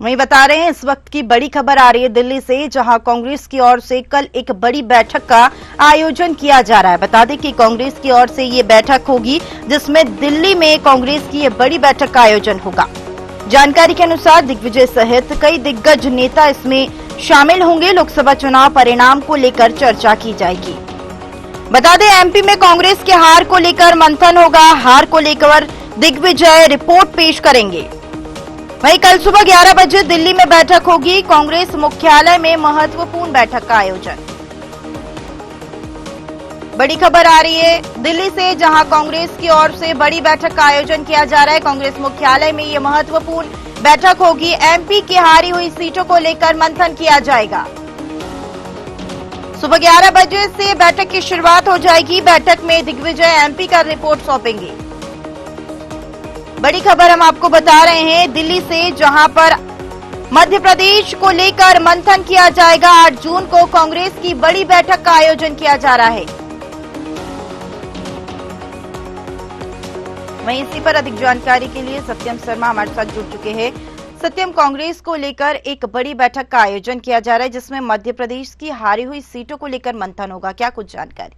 वहीं बता रहे हैं इस वक्त की बड़ी खबर आ रही है दिल्ली से, जहां कांग्रेस की ओर से कल एक बड़ी बैठक का आयोजन किया जा रहा है। बता दें कि कांग्रेस की ओर से ये बैठक होगी जिसमें दिल्ली में कांग्रेस की ये बड़ी बैठक का आयोजन होगा। जानकारी के अनुसार दिग्विजय सहित कई दिग्गज नेता इसमें शामिल होंगे। लोकसभा चुनाव परिणाम को लेकर चर्चा की जाएगी। बता दें एमपी में कांग्रेस के हार को लेकर मंथन होगा। हार को लेकर दिग्विजय रिपोर्ट पेश करेंगे। वहीं कल सुबह 11 बजे दिल्ली में बैठक होगी। कांग्रेस मुख्यालय में महत्वपूर्ण बैठक का आयोजन। बड़ी खबर आ रही है दिल्ली से, जहां कांग्रेस की ओर से बड़ी बैठक का आयोजन किया जा रहा है। कांग्रेस मुख्यालय में यह महत्वपूर्ण बैठक होगी। एमपी की हारी हुई सीटों को लेकर मंथन किया जाएगा। सुबह 11 बजे से बैठक की शुरुआत हो जाएगी। बैठक में दिग्विजय एमपी का रिपोर्ट सौंपेंगे। बड़ी खबर हम आपको बता रहे हैं दिल्ली से, जहां पर मध्य प्रदेश को लेकर मंथन किया जाएगा। 8 जून को कांग्रेस की बड़ी बैठक का आयोजन किया जा रहा है। वहीं इसी पर अधिक जानकारी के लिए सत्यम शर्मा हमारे साथ जुड़ चुके हैं। सत्यम, कांग्रेस को लेकर एक बड़ी बैठक का आयोजन किया जा रहा है जिसमें मध्य प्रदेश की हारी हुई सीटों को लेकर मंथन होगा, क्या कुछ जानकारी?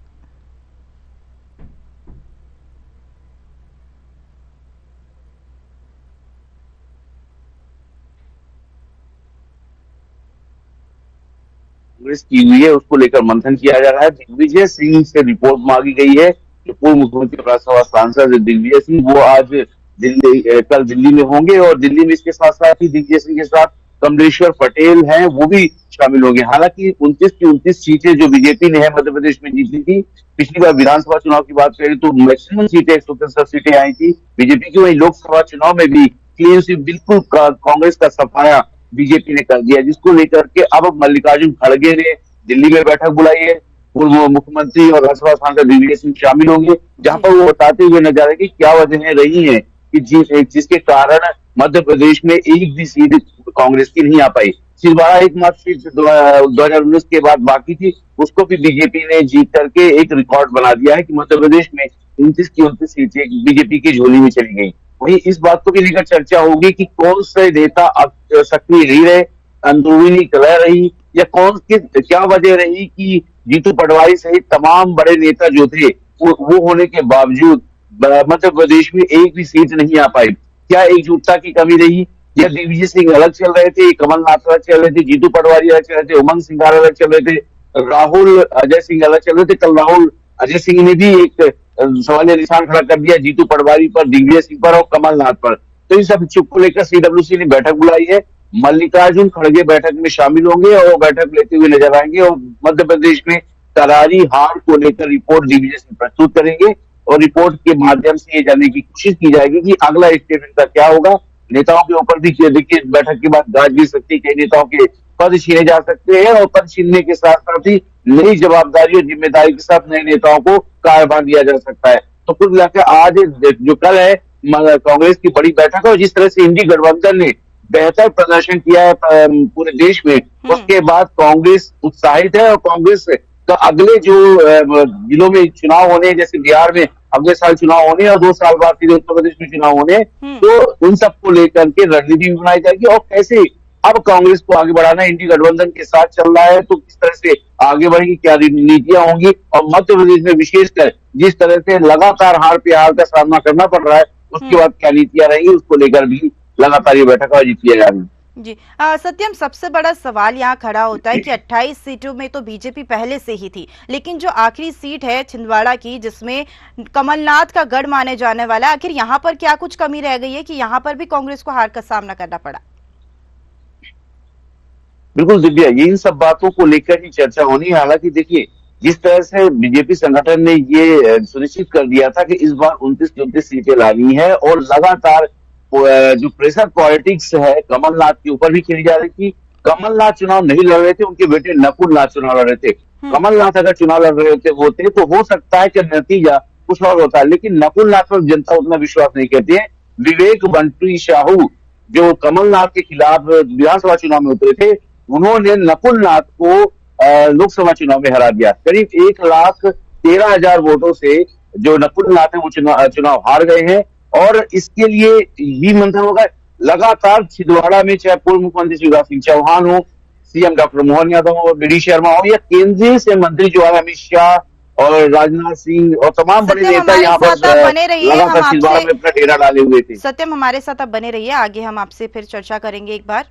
कांग्रेस की हुई है उसको लेकर मंथन किया जा रहा है। दिग्विजय सिंह से रिपोर्ट मांगी गई है। जो पूर्व मुख्यमंत्री राज्यसभा सांसद दिग्विजय सिंह वो आज कल दिल्ली में होंगे और दिल्ली में इसके साथ साथ ही दिग्विजय सिंह के साथ कमलेश्वर पटेल हैं वो भी शामिल होंगे। हालांकि 29 की 29 सीटें जो बीजेपी ने है मध्य प्रदेश में जीती थी, पिछली बार विधानसभा चुनाव की बात करें तो मैक्सिमम सीटें 163 सीटें आई थी बीजेपी की। वहीं लोकसभा चुनाव में भी क्लीन स्वीप बिल्कुल कांग्रेस का सफाया बीजेपी ने कर दिया, जिसको लेकर के अब मल्लिकार्जुन खड़गे ने दिल्ली में बैठक बुलाई है। पूर्व मुख्यमंत्री और राज्यसभा सांसद दिग्विजय सिंह शामिल होंगे, जहां पर वो बताते हुए नजर आ रहे कि क्या वजह रही है कि जिसके कारण मध्य प्रदेश में एक भी सीट कांग्रेस की नहीं आ पाई। छिंदवाड़ा एकमात्र सीट 2019 के बाद बाकी थी, उसको भी बीजेपी ने जीत करके एक रिकॉर्ड बना दिया है कि मध्य प्रदेश में 29 की 29 सीटें बीजेपी की झोली में चली गई। वहीं इस बात को भी लेकर चर्चा होगी कि कौन से नेता अब सक्रिय नहीं रहे, अंदरूनी कलह रही या क्या वजह रही कि जीतू पटवारी सहित तमाम बड़े नेता जो थे वो होने के बावजूद मध्य प्रदेश में एक भी सीट नहीं आ पाई। क्या एकजुटता की कमी रही या दिग्विजय सिंह अलग चल रहे थे, कमलनाथ अलग चल रहे थे, जीतू पटवारी अलग चल रहे थे, उमंग सिंघार अलग चल रहे थे, राहुल अजय सिंह अलग चल रहे थे। कल राहुल अजय सिंह ने भी एक सवालिया निशान खड़ा कर दिया जीतू पटवारी पर, दिग्विजय सिंह पर और कमलनाथ पर। तो इन सब चुप को लेकर सीडब्ल्यूसी ने बैठक बुलाई है। मल्लिकार्जुन खड़गे बैठक में शामिल होंगे और बैठक लेते हुए नजर आएंगे और मध्य प्रदेश में करारी हार को लेकर रिपोर्ट दिग्विजय सिंह प्रस्तुत करेंगे और रिपोर्ट के माध्यम से ये जानने की कोशिश की जाएगी कि अगला स्टेप इनका क्या होगा। नेताओं के ऊपर भी देखिए बैठक के बाद गाज भी सकती है, कई नेताओं के पद छीने जा सकते हैं और पद छीनने के साथ साथ ही नई जवाबदारी और जिम्मेदारी के साथ नए नेताओं को कार्यभार दिया जा सकता है। तो कुल मिलाकर आज जो कल है कांग्रेस की बड़ी बैठक है और जिस तरह से इंडी गठबंधन ने बेहतर प्रदर्शन किया है पूरे देश में, उसके बाद कांग्रेस उत्साहित है और कांग्रेस का अगले जो जिलों में चुनाव होने, जैसे बिहार में अगले साल चुनाव होने और 2 साल बाद फिर उत्तर प्रदेश में चुनाव होने, तो उन सबको लेकर के रणनीति भी बनाई जाएगी और कैसे अब कांग्रेस को आगे बढ़ाना इंडी गठबंधन के साथ चल रहा है तो किस तरह से आगे बढ़ेगी, क्या नीतियां होंगी और मध्य प्रदेश में विशेषकर जिस तरह से लगातार हार पे हार का सामना करना पड़ रहा है उसके बाद क्या नीतियां रहेंगी, उसको लेकर भी लगातार ये बैठक आयोजित किया जा रही है। जी सत्यम, सबसे बड़ा सवाल यहाँ खड़ा होता है कि 28 सीटों में तो बीजेपी पहले से ही थी, लेकिन जो आखिरी सीट है छिंदवाड़ा की जिसमें कमलनाथ का गढ़ माने जाने वाला, आखिर यहाँ पर क्या कुछ कमी रह गई है कि यहाँ पर भी कांग्रेस को हार का सामना करना पड़ा? बिल्कुल दिव्या, इन सब बातों को लेकर ही चर्चा होनी है। हालांकि देखिए जिस तरह से बीजेपी संगठन ने ये सुनिश्चित कर दिया था कि इस बार 29 सीटें लानी है और लगातार जो प्रेशर पॉलिटिक्स है कमलनाथ के ऊपर भी खेली जा रही थी। कमलनाथ चुनाव नहीं लड़ रहे थे, उनके बेटे नकुल नाथ चुनाव लड़ रहे थे। कमलनाथ अगर चुनाव लड़ रहे होते तो हो सकता है कि नतीजा कुछ और होता है, लेकिन नकुल नाथ पर जनता उतना विश्वास नहीं करती है। विवेक बंटी साहू जो कमलनाथ के खिलाफ विधानसभा चुनाव में उतरे थे, उन्होंने नकुल नाथ को लोकसभा चुनाव में हरा दिया। करीब 1,13,000 वोटों से जो नकुल नाथ है वो चुनाव हार गए हैं और इसके लिए भी मंथन होगा लगातार छिंदवाड़ा में चाहे पूर्व मुख्यमंत्री शिवराज सिंह चौहान हो, सीएम डॉक्टर मोहन यादव हो, बीडी शर्मा हो, या केंद्रीय से मंत्री जो है अमित शाह और राजनाथ सिंह और तमाम बड़े सत्यम नेता हमारे यहाँ साथ आप पर बने रहिए, हम लगातार छिंदवाड़ा आपसे में अपना डेरा डाले हुए थे। सत्यम हमारे साथ आप बने रहिए, आगे हम आपसे फिर चर्चा करेंगे एक बार।